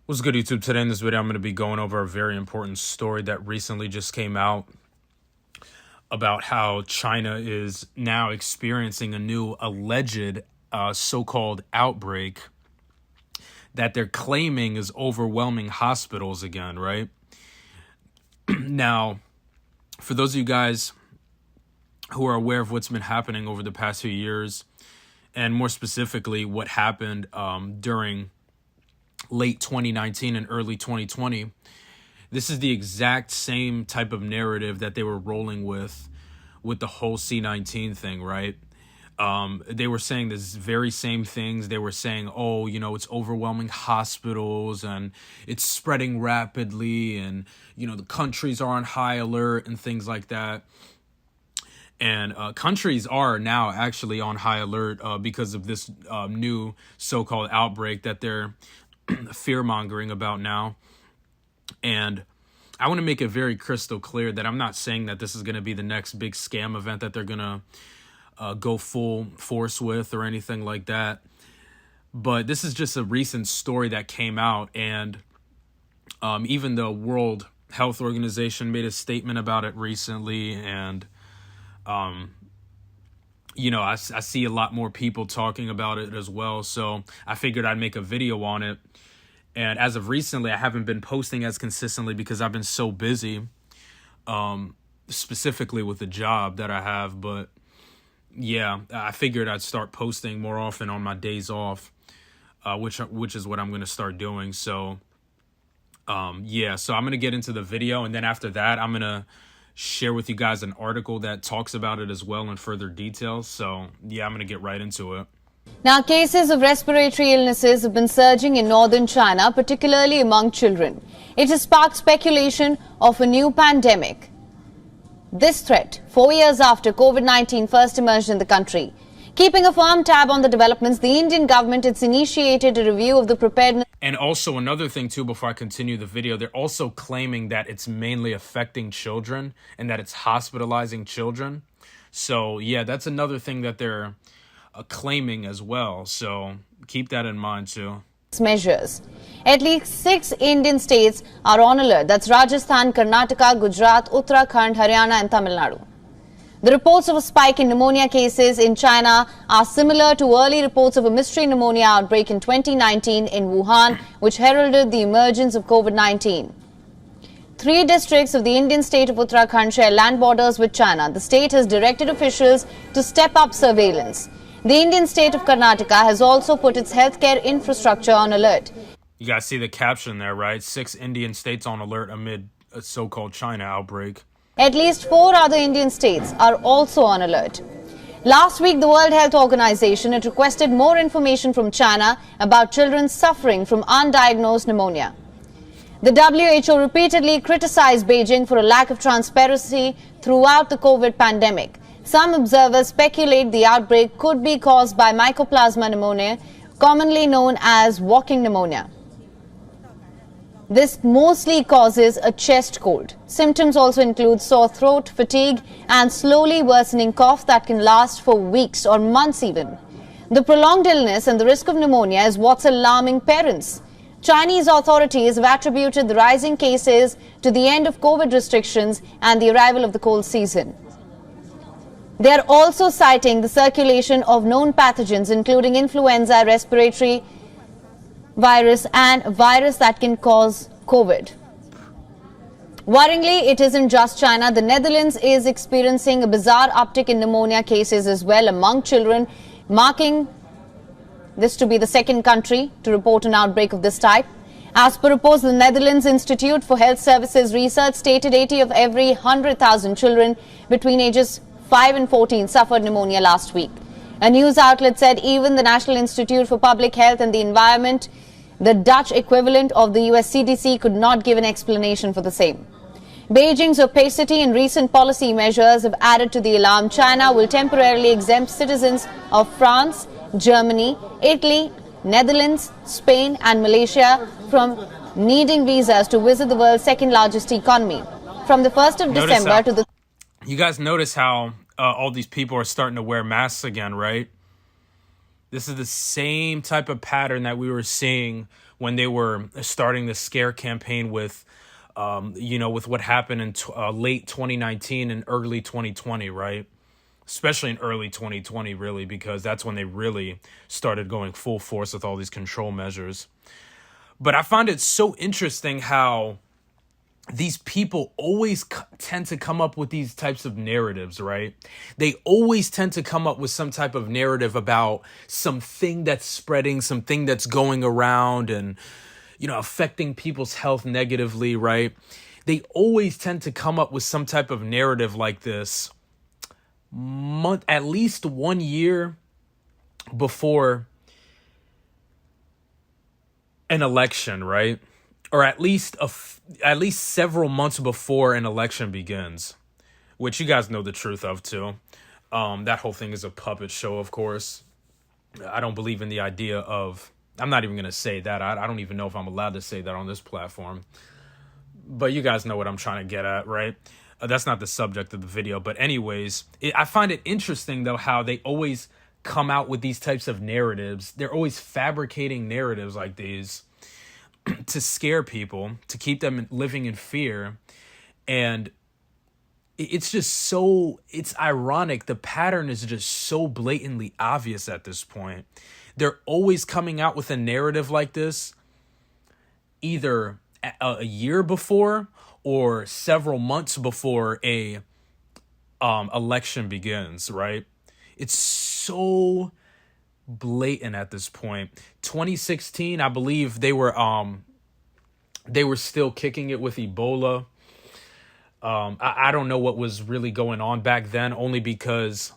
What's good, YouTube? Today in this video, I'm going to be going over a very important story that recently just came out about how China is now experiencing a new alleged so-called outbreak that they're claiming is overwhelming hospitals again, right? Now, for those of you guys who are aware of what's been happening over the past few years, and more specifically what happened during late 2019 and early 2020, this is the exact same type of narrative that they were rolling with the whole C-19 thing, right? They were saying this very same things. They were saying, oh, it's overwhelming hospitals and it's spreading rapidly and, the countries are on high alert and things like that. And countries are now actually on high alert because of this new so-called outbreak that they're fear-mongering about now. And I want to make it very crystal clear that I'm not saying that this is going to be the next big scam event that they're going to go full force with or anything like that. But this is just a recent story that came out, and even the World Health Organization made a statement about it recently, and I see a lot more people talking about it as well, so I figured I'd make a video on it. And as of recently, I haven't been posting as consistently because I've been so busy, specifically with the job that I have. But yeah, I figured I'd start posting more often on my days off, which is what I'm going to start doing. So so I'm going to get into the video, and then after that, I'm going to share with you guys an article that talks about it as well in further details. So yeah, I'm going to get right into it. Now, cases of respiratory illnesses have been surging in northern China, particularly among children. It has sparked speculation of a new pandemic. This threat, 4 years after COVID-19 first emerged in the country. Keeping a firm tab on the developments, the Indian government has initiated a review of the preparedness. And also another thing too, before I continue the video, they're also claiming that it's mainly affecting children and that it's hospitalizing children. So yeah, that's another thing that they're claiming as well. So keep that in mind too. Measures. At least 6 Indian states are on alert. That's Rajasthan, Karnataka, Gujarat, Uttarakhand, Haryana and Tamil Nadu. The reports of a spike in pneumonia cases in China are similar to early reports of a mystery pneumonia outbreak in 2019 in Wuhan, which heralded the emergence of COVID-19. 3 districts of the Indian state of Uttarakhand share land borders with China. The state has directed officials to step up surveillance. The Indian state of Karnataka has also put its healthcare infrastructure on alert. You guys see the caption there, right? 6 Indian states on alert amid a so-called China outbreak. At least 4 other Indian states are also on alert. Last week, the World Health Organization had requested more information from China about children suffering from undiagnosed pneumonia. The WHO repeatedly criticized Beijing for a lack of transparency throughout the COVID pandemic. Some observers speculate the outbreak could be caused by Mycoplasma pneumonia, commonly known as walking pneumonia. This mostly causes a chest cold. Symptoms also include sore throat, fatigue, and slowly worsening cough that can last for weeks or months even. The prolonged illness and the risk of pneumonia is what's alarming parents. Chinese authorities have attributed the rising cases to the end of COVID restrictions and the arrival of the cold season. They are also citing the circulation of known pathogens, including influenza, respiratory virus, and virus that can cause COVID. Worryingly, it isn't just China. The Netherlands is experiencing a bizarre uptick in pneumonia cases as well among children, marking this to be the second country to report an outbreak of this type. As per reports, the Netherlands Institute for Health Services Research stated 80 of every 100,000 children between ages 5 and 14 suffered pneumonia last week. A news outlet said even the National Institute for Public Health and the Environment, the Dutch equivalent of the US CDC, could not give an explanation for the same. Beijing's opacity and recent policy measures have added to the alarm. China will temporarily exempt citizens of France, Germany, Italy, Netherlands, Spain and Malaysia from needing visas to visit the world's second largest economy. From the 1st of December to the... You guys notice how all these people are starting to wear masks again, right? This is the same type of pattern that we were seeing when they were starting the scare campaign with, with what happened in late 2019 and early 2020, right? Especially in early 2020, really, because that's when they really started going full force with all these control measures. But I find it so interesting how these people always tend to come up with these types of narratives, right? They always tend to come up with some type of narrative about something that's spreading, something that's going around and, affecting people's health negatively, right? They always tend to come up with some type of narrative like this at least 1 year before an election, right? Or at least several months before an election begins, which you guys know the truth of too. That whole thing is a puppet show, of course. I don't believe in the idea of. I'm not even gonna say that. I don't even know if I'm allowed to say that on this platform. But you guys know what I'm trying to get at, right? That's not the subject of the video. But anyways, I find it interesting though how they always come out with these types of narratives. They're always fabricating narratives like these to scare people, to keep them living in fear. And it's ironic. The pattern is just so blatantly obvious at this point. They're always coming out with a narrative like this, either a year before or several months before a election begins, right? It's so blatant at this point. 2016, I believe they were still kicking it with Ebola. I don't know what was really going on back then, only because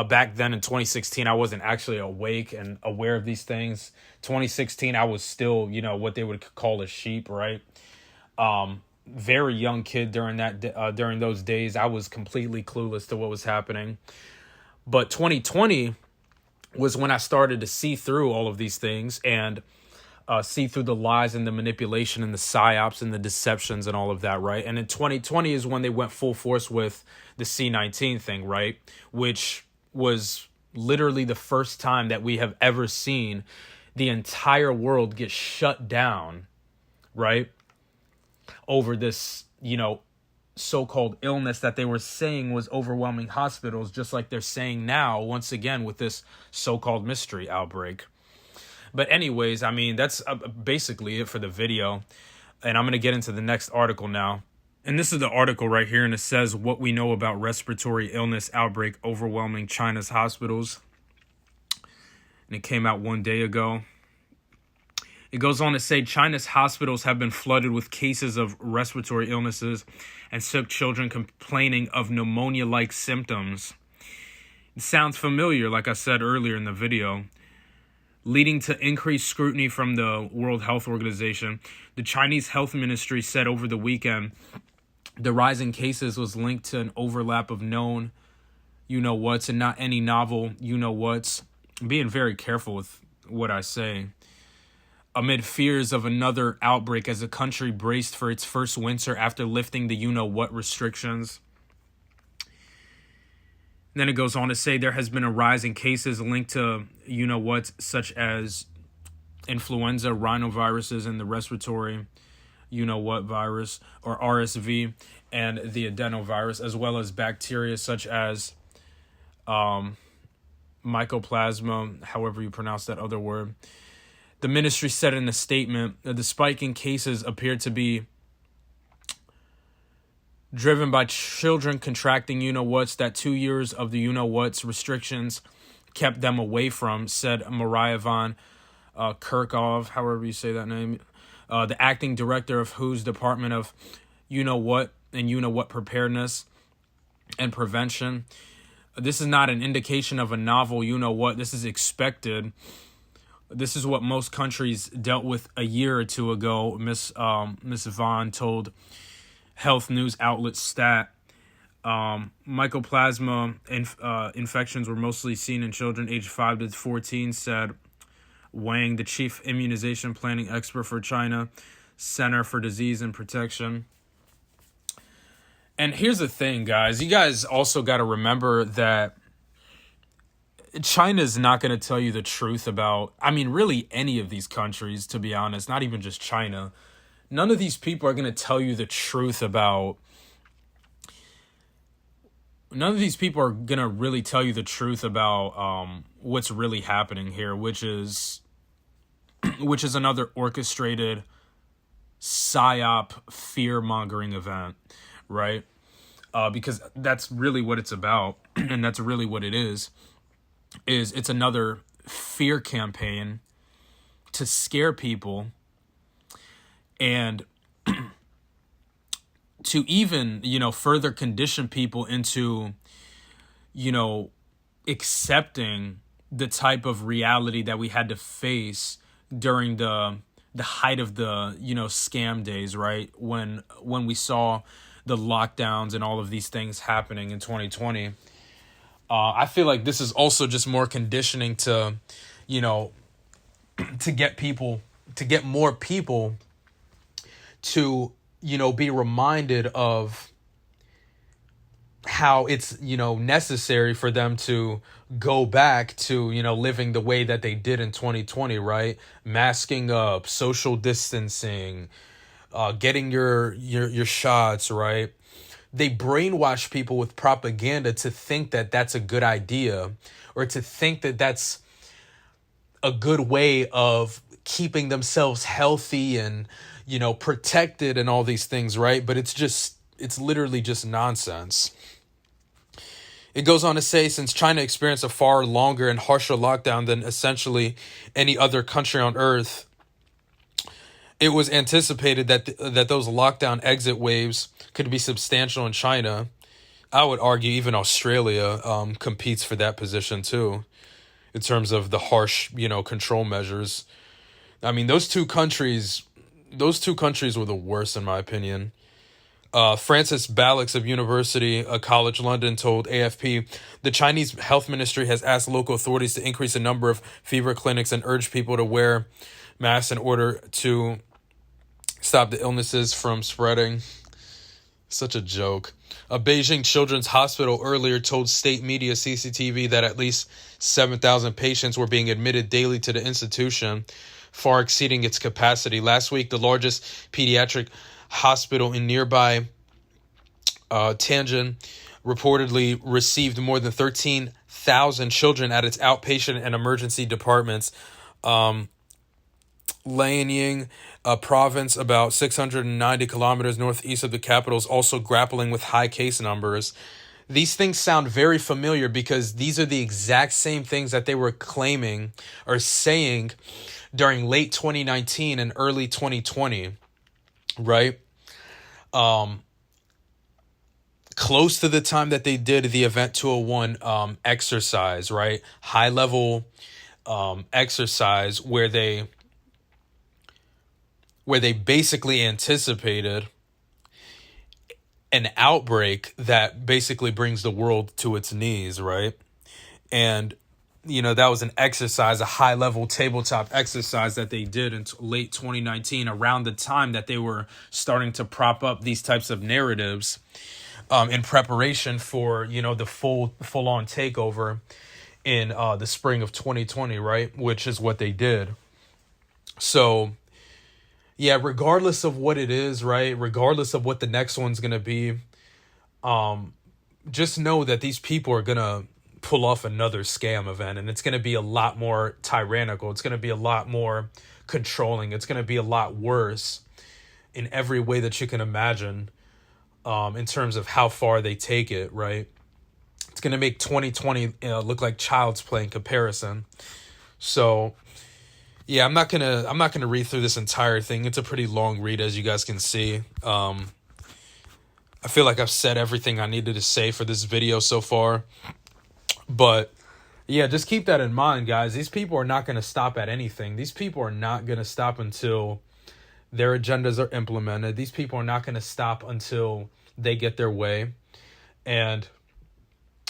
back then in 2016 I wasn't actually awake and aware of these things. 2016 I was still, what they would call a sheep, right? Very young kid during those days. I was completely clueless to what was happening. But 2020 was when I started to see through all of these things and see through the lies and the manipulation and the psyops and the deceptions and all of that, right? And in 2020 is when they went full force with the C-19 thing, right? Which was literally the first time that we have ever seen the entire world get shut down, right? Over this, so-called illness that they were saying was overwhelming hospitals, just like they're saying now, once again, with this so-called mystery outbreak. But anyways, that's basically it for the video. And I'm going to get into the next article now. And this is the article right here, and it says what we know about respiratory illness outbreak overwhelming China's hospitals. And it came out 1 day ago. It goes on to say China's hospitals have been flooded with cases of respiratory illnesses and sick children complaining of pneumonia-like symptoms. It sounds familiar, like I said earlier in the video, leading to increased scrutiny from the World Health Organization. The Chinese Health Ministry said over the weekend the rise in cases was linked to an overlap of known you-know-whats and not any novel you-know-whats. I'm being very careful with what I say. Amid fears of another outbreak as the country braced for its first winter after lifting the you-know-what restrictions. Then it goes on to say there has been a rise in cases linked to you-know-what, such as influenza, rhinoviruses, and the respiratory you-know-what virus, or RSV, and the adenovirus, as well as bacteria such as mycoplasma, however you pronounce that other word. The ministry said in a statement that the spike in cases appeared to be driven by children contracting you-know-whats that 2 years of the you-know-whats restrictions kept them away from, said Mariah von Kerkhove, however you say that name, the acting director of WHO's Department of You-Know-What and You-Know-What Preparedness and Prevention. This is not an indication of a novel you-know-what. This is expected. This is what most countries dealt with a year or two ago, Miss Vaughn told health news outlet Stat. Mycoplasma infections were mostly seen in children aged 5 to 14, said Wang, the chief immunization planning expert for China Center for Disease and Protection. And here's the thing, guys. You guys also got to remember that China's not going to tell you the truth about, I mean, really any of these countries, to be honest, not even just China. None of these people are going to tell you the truth about, none of these people are going to really tell you the truth about what's really happening here, which is another orchestrated psyop fear-mongering event, right? Because that's really what it's about, and that's really what it is it's another fear campaign to scare people and to even, further condition people into, accepting the type of reality that we had to face during the height of the, scam days, right? When we saw the lockdowns and all of these things happening in 2020. I feel like this is also just more conditioning to, to get more people to, be reminded of how it's, necessary for them to go back to, living the way that they did in 2020, right? Masking up, social distancing, getting your shots, right? They brainwash people with propaganda to think that that's a good idea, or to think that that's a good way of keeping themselves healthy and, protected and all these things, right? But it's literally just nonsense. It goes on to say, since China experienced a far longer and harsher lockdown than essentially any other country on earth, it was anticipated that those lockdown exit waves could be substantial in China. I would argue even Australia competes for that position too, in terms of the harsh, control measures. I mean, those two countries were the worst in my opinion. Francis Ballix of University College London told AFP, the Chinese health ministry has asked local authorities to increase the number of fever clinics and urge people to wear masks in order to stop the illnesses from spreading. Such a joke. A Beijing Children's Hospital earlier told state media CCTV that at least 7,000 patients were being admitted daily to the institution, far exceeding its capacity. Last week, the largest pediatric hospital in nearby Tianjin reportedly received more than 13,000 children at its outpatient and emergency departments. Lianying, a province about 690 kilometers northeast of the capital, is also grappling with high case numbers. These things sound very familiar because these are the exact same things that they were claiming or saying during late 2019 and early 2020, right? Close to the time that they did the Event 201 exercise, right? High level exercise where they basically anticipated an outbreak that basically brings the world to its knees, right? And, that was an exercise, a high-level tabletop exercise that they did in late 2019, around the time that they were starting to prop up these types of narratives in preparation for, the full-on takeover in the spring of 2020, right? Which is what they did. So, yeah, regardless of what it is, right? Regardless of what the next one's going to be, just know that these people are going to pull off another scam event, and it's going to be a lot more tyrannical. It's going to be a lot more controlling. It's going to be a lot worse in every way that you can imagine, in terms of how far they take it, right? It's going to make 2020 look like child's play in comparison. So, yeah, I'm not gonna read through this entire thing. It's a pretty long read, as you guys can see. I feel like I've said everything I needed to say for this video so far. But yeah, just keep that in mind, guys. These people are not going to stop at anything. These people are not going to stop until their agendas are implemented. These people are not going to stop until they get their way. And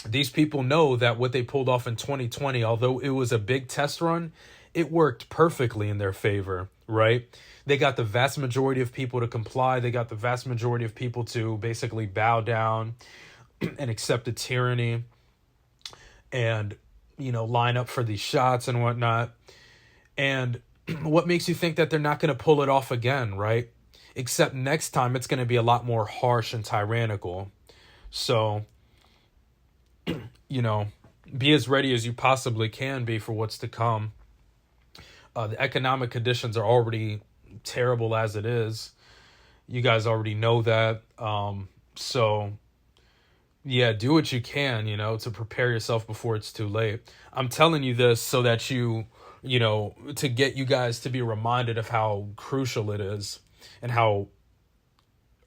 these people know that what they pulled off in 2020, although it was a big test run, it worked perfectly in their favor, right? They got the vast majority of people to comply. They got the vast majority of people to basically bow down and accept the tyranny. And, line up for these shots and whatnot. And what makes you think that they're not going to pull it off again, right? Except next time it's going to be a lot more harsh and tyrannical. So, be as ready as you possibly can be for what's to come. The economic conditions are already terrible as it is. You guys already know that. So, yeah, do what you can, to prepare yourself before it's too late. I'm telling you this so that to get you guys to be reminded of how crucial it is and how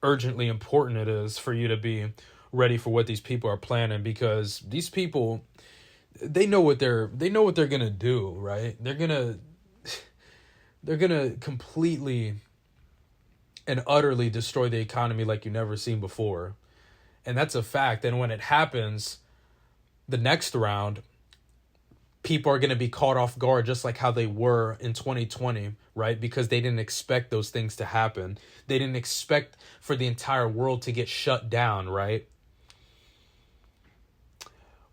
urgently important it is for you to be ready for what these people are planning, because these people, they know what they're going to do, right? They're going to completely and utterly destroy the economy like you've never seen before. And that's a fact. And when it happens, the next round, people are going to be caught off guard just like how they were in 2020, right? Because they didn't expect those things to happen. They didn't expect for the entire world to get shut down, right?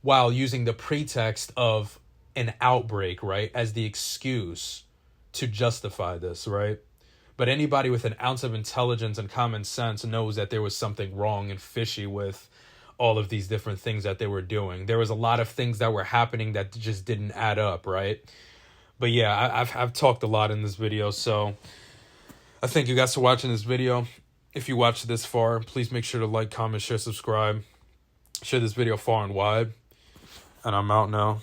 While using the pretext of an outbreak, right, as the excuse to justify this, right? But anybody with an ounce of intelligence and common sense knows that there was something wrong and fishy with all of these different things that they were doing. There was a lot of things that were happening that just didn't add up, right? But yeah, I've talked a lot in this video, so I thank you guys for watching this video. If you watched this far, please make sure to like, comment, share, subscribe. Share this video far and wide. And I'm out now.